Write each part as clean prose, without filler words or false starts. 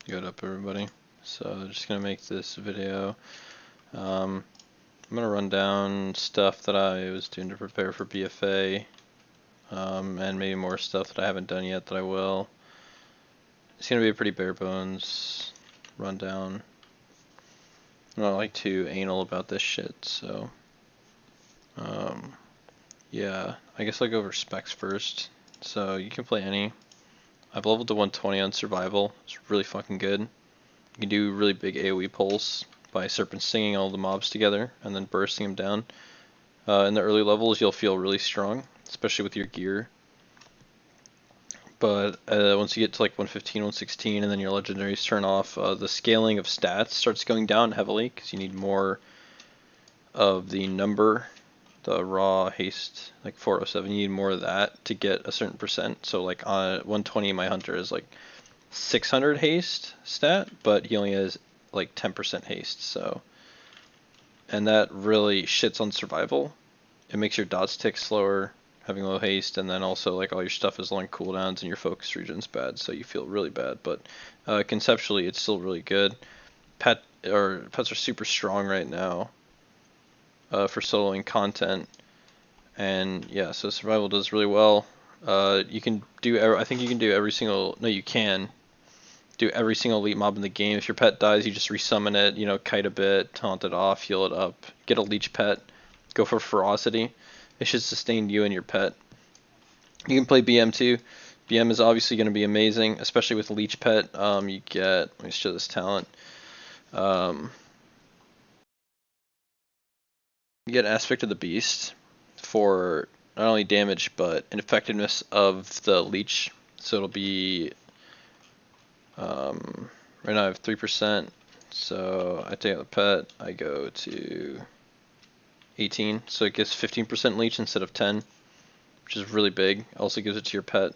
Good up, everybody. So just gonna make this video. I'm gonna run down stuff that I was doing to prepare for BFA, and maybe more stuff that I haven't done yet that I will. It's gonna be a pretty bare bones rundown. I'm not like too anal about this shit, so yeah, I guess I'll go over specs first. So you can play any. I've leveled to 120 on survival. It's really fucking good. You can do really big AoE pulls by serpent stinging all the mobs together and then bursting them down. In the early levels you'll feel really strong, especially with your gear. But once you get to like 115, 116 and then your legendaries turn off, the scaling of stats starts going down heavily because you need more of the number, the raw haste, like 407, you need more of that to get a certain percent. So like on 120 my hunter is like 600 haste stat, but he only has like 10% haste, so. And that really shits on survival. It makes your dots tick slower, having low haste, and then also like all your stuff is long cooldowns and your focus region's bad, so you feel really bad. But conceptually, it's still really good. Pets are super strong right now for soloing content, and yeah, so survival does really well. You can do, I think you can do every single, no you can do every single elite mob in the game. If your pet dies, you just resummon it, you know, kite a bit, taunt it off, heal it up, get a leech pet, go for ferocity. It should sustain you and your pet. You can play BM too. BM is obviously going to be amazing, especially with leech pet. You get, let me show this talent. You get aspect of the beast for not only damage but an effectiveness of the leech. So it'll be right now I have 3%, so I take out the pet, I go to 18, so it gives 15% leech instead of 10, which is really big. Also gives it to your pet,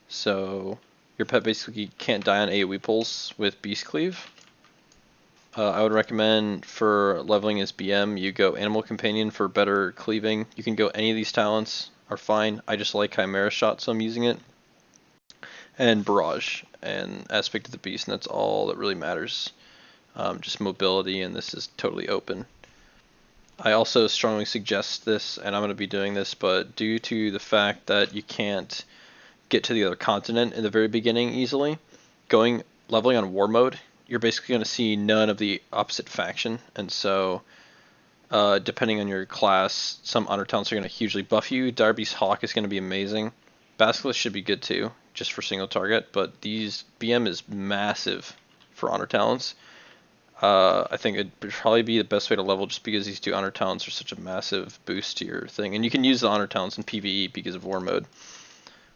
so your pet basically can't die on AoE pulls with Beast Cleave. I would recommend for leveling as BM, you go Animal Companion for better cleaving. You can go any of these talents, are fine. I just like Chimera Shot, so I'm using it. And Barrage and Aspect of the Beast, and that's all that really matters. Just mobility, and this is totally open. I also strongly suggest this, and I'm going to be doing this, but due to the fact that you can't get to the other continent in the very beginning easily, leveling on war mode, you're basically going to see none of the opposite faction, and so depending on your class, some honor talents are going to hugely buff you. Darby's Hawk is going to be amazing. Basilisk should be good too, just for single target, but these BM is massive for honor talents. I think it'd probably be the best way to level just because these two honor talents are such a massive boost to your thing. And you can use the honor talents in PvE because of war mode.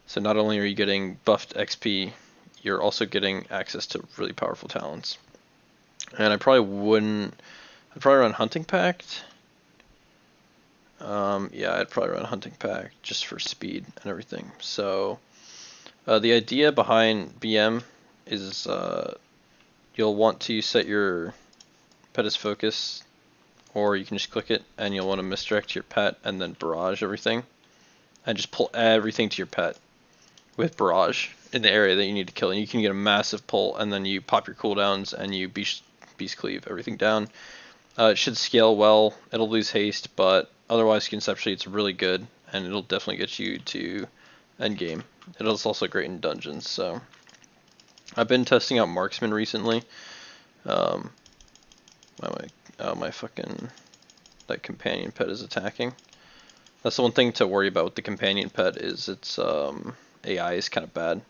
So not only are you getting buffed XP, you're also getting access to really powerful talents. And I'd probably run Hunting Pact. Yeah, I'd probably run Hunting Pact just for speed and everything. So the idea behind BM is you'll want to set your pet as focus, or you can just click it and you'll want to misdirect your pet and then barrage everything and just pull everything to your pet with barrage in the area that you need to kill, and you can get a massive pull, and then you pop your cooldowns and you beast cleave everything down. It should scale well. It'll lose haste, but otherwise conceptually it's really good, and it'll definitely get you to endgame. It's also great in dungeons. So I've been testing out Marksman recently. My fucking, that companion pet is attacking. That's the one thing to worry about with the companion pet is its AI is kind of bad.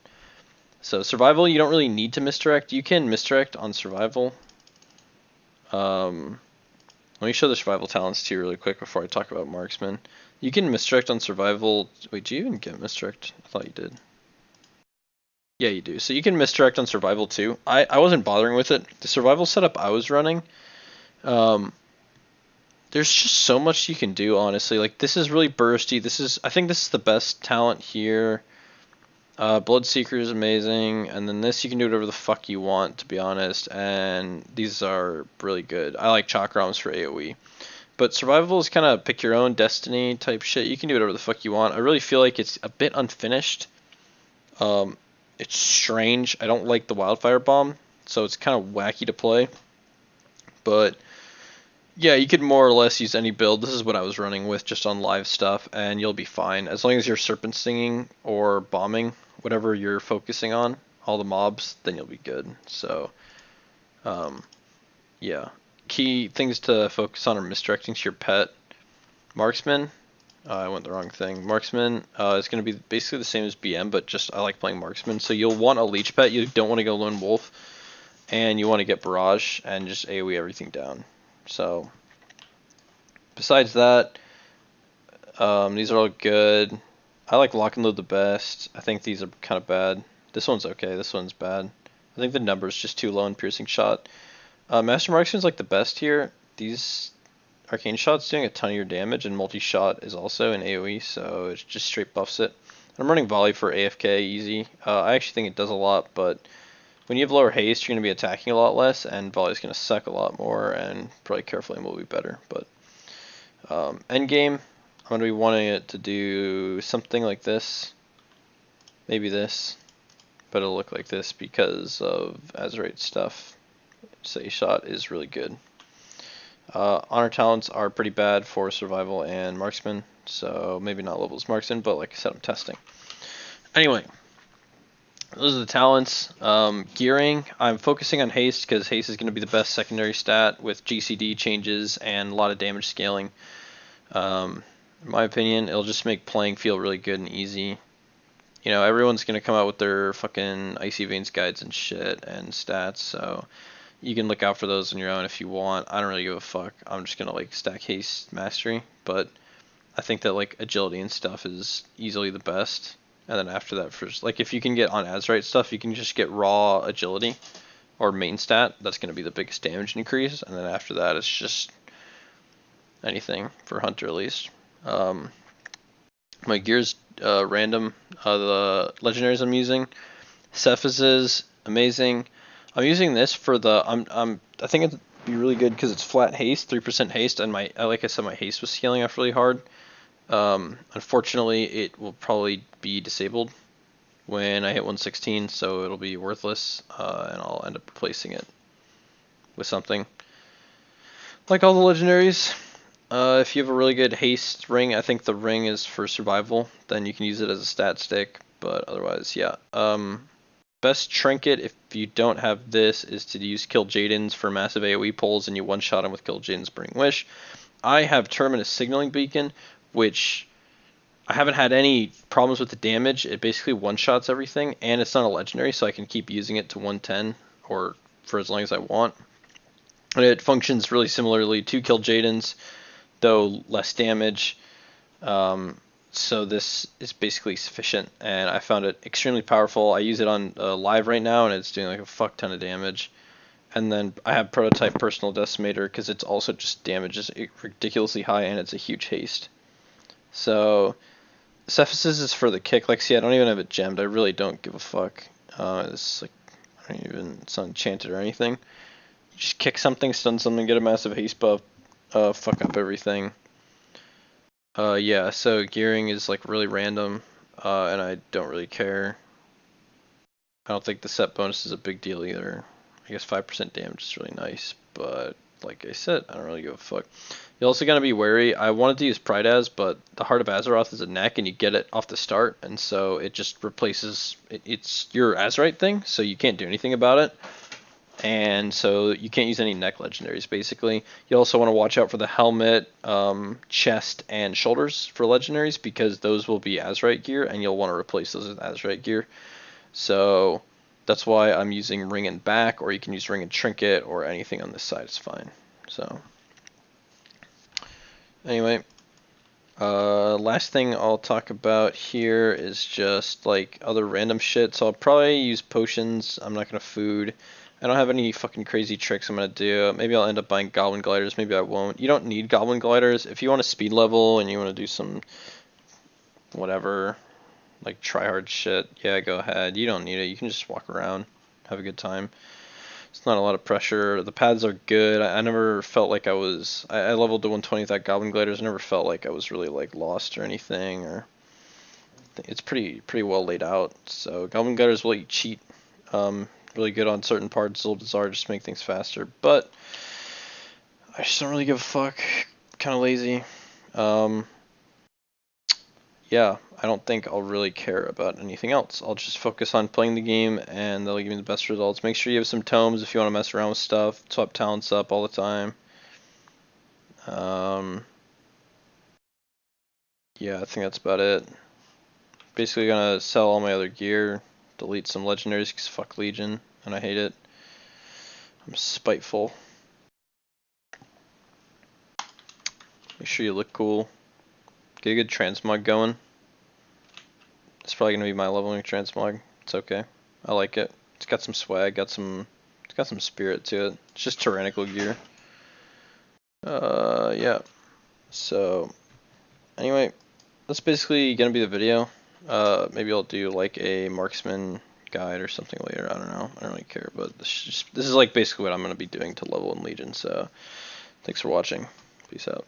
So survival, you don't really need to misdirect. You can misdirect on survival. Let me show the survival talents to you really quick before I talk about Marksman. You can misdirect on survival. Wait, do you even get misdirect? I thought you did. Yeah, you do. So you can misdirect on survival too. I wasn't bothering with it. The survival setup I was running, there's just so much you can do, honestly. Like, this is really bursty. I think this is the best talent here. Bloodseeker is amazing, and then this you can do whatever the fuck you want, to be honest, and these are really good. I like Chakrams for AoE. But survival is kind of pick your own destiny type shit. You can do whatever the fuck you want. I really feel like it's a bit unfinished. It's strange. I don't like the wildfire bomb, so it's kind of wacky to play. But yeah, you could more or less use any build. This is what I was running with just on live stuff, and you'll be fine. As long as you're serpent stinging or bombing, whatever you're focusing on, all the mobs, then you'll be good. So, yeah. Key things to focus on are misdirecting to your pet. Marksman, I went the wrong thing. Marksman is going to be basically the same as BM, but just I like playing Marksman. So you'll want a leech pet. You don't want to go Lone Wolf, and you want to get Barrage and just AoE everything down. So besides that, these are all good. I like Lock and Load the best. I think these are kind of bad. This one's okay. This one's bad. I think the number's just too low in Piercing Shot. Master Marksman's like the best here. These Arcane Shot's doing a ton of your damage, and Multi-Shot is also in AoE, so it just straight buffs it. I'm running Volley for AFK easy. I actually think it does a lot, but when you have lower haste, you're going to be attacking a lot less, and Volley's going to suck a lot more, and probably Careful Aim will be better. But endgame, I'm going to be wanting it to do something like this. Maybe this. But it'll look like this because of Azerite stuff. Say Shot is really good. Honor talents are pretty bad for Survival and Marksman, so maybe not levels Marksman, but like I said, I'm testing. Anyway, those are the talents. Gearing, I'm focusing on haste because haste is going to be the best secondary stat with GCD changes and a lot of damage scaling. In my opinion, it'll just make playing feel really good and easy. You know, everyone's going to come out with their fucking Icy Veins guides and shit and stats, so you can look out for those on your own if you want. I don't really give a fuck. I'm just going to like stack haste mastery, but I think that like agility and stuff is easily the best. And then after that, for like if you can get on Azerite stuff, you can just get raw agility or main stat. That's going to be the biggest damage increase. And then after that, it's just anything for Hunter at least. My gear's random. The legendaries I'm using, Cephas is amazing. I'm using this for the I think it'd be really good because it's flat haste, 3% haste, and like I said, my haste was scaling off really hard. Unfortunately, it will probably be disabled when I hit 116, so it'll be worthless, and I'll end up replacing it with something like all the legendaries. If you have a really good haste ring, I think the ring is for survival, then you can use it as a stat stick, but otherwise, yeah. Best trinket, if you don't have this, is to use Kill Jaden's for massive AoE pulls, and you one-shot him with Kill Jaden's Burning Wish. I have Terminus Signaling Beacon, which I haven't had any problems with the damage. It basically one-shots everything, and it's not a legendary, so I can keep using it to 110, or for as long as I want. And it functions really similarly to Kill Jaden's, though less damage. So this is basically sufficient, and I found it extremely powerful. I use it on live right now, and it's doing like a fuck ton of damage. And then I have Prototype Personal Decimator because it's also just damages ridiculously high, and it's a huge haste. So Cephas is for the kick. Like, see, I don't even have it gemmed. I really don't give a fuck. It's like it's not enchanted or anything. You just kick something, stun something, get a massive haste buff, fuck up everything. Yeah, so gearing is like really random, and I don't really care. I don't think the set bonus is a big deal either. I guess 5% damage is really nice, but like I said, I don't really give a fuck. You're also gonna be wary. I wanted to use Pride as, but the Heart of Azeroth is a neck, and you get it off the start, and so it just replaces it's your Azerite thing, so you can't do anything about it. And so you can't use any neck legendaries, basically. You also want to watch out for the helmet, chest, and shoulders for legendaries, because those will be Azerite gear, and you'll want to replace those with Azerite gear. So that's why I'm using ring and back, or you can use ring and trinket, or anything on this side is fine. So anyway, last thing I'll talk about here is just like other random shit. So I'll probably use potions. I'm not gonna food. I don't have any fucking crazy tricks I'm going to do. Maybe I'll end up buying Goblin Gliders. Maybe I won't. You don't need Goblin Gliders. If you want to speed level and you want to do some whatever, like try hard shit, yeah, go ahead. You don't need it. You can just walk around, have a good time. It's not a lot of pressure. The paths are good. I never felt like I leveled to 120 without Goblin Gliders. I never felt like I was really like lost or anything. Or it's pretty well laid out. So Goblin Gutters will let you cheat. Really good on certain parts. A little bizarre, just to make things faster. But I just don't really give a fuck. Kind of lazy. Yeah, I don't think I'll really care about anything else. I'll just focus on playing the game, and that'll give me the best results. Make sure you have some tomes if you want to mess around with stuff. Swap talents up all the time. Yeah, I think that's about it. Basically gonna sell all my other gear, delete some legendaries because fuck Legion, and I hate it. I'm spiteful. Make sure you look cool. Get a good transmog going. It's probably gonna be my leveling transmog. It's okay. I like it. It's got some swag, it's got some spirit to it. It's just tyrannical gear. Yeah. So, anyway, that's basically gonna be the video. Maybe I'll do like a Marksman guide or something later. I don't know. I don't really care, but this is like basically what I'm gonna be doing to level in Legion. So, thanks for watching. Peace out.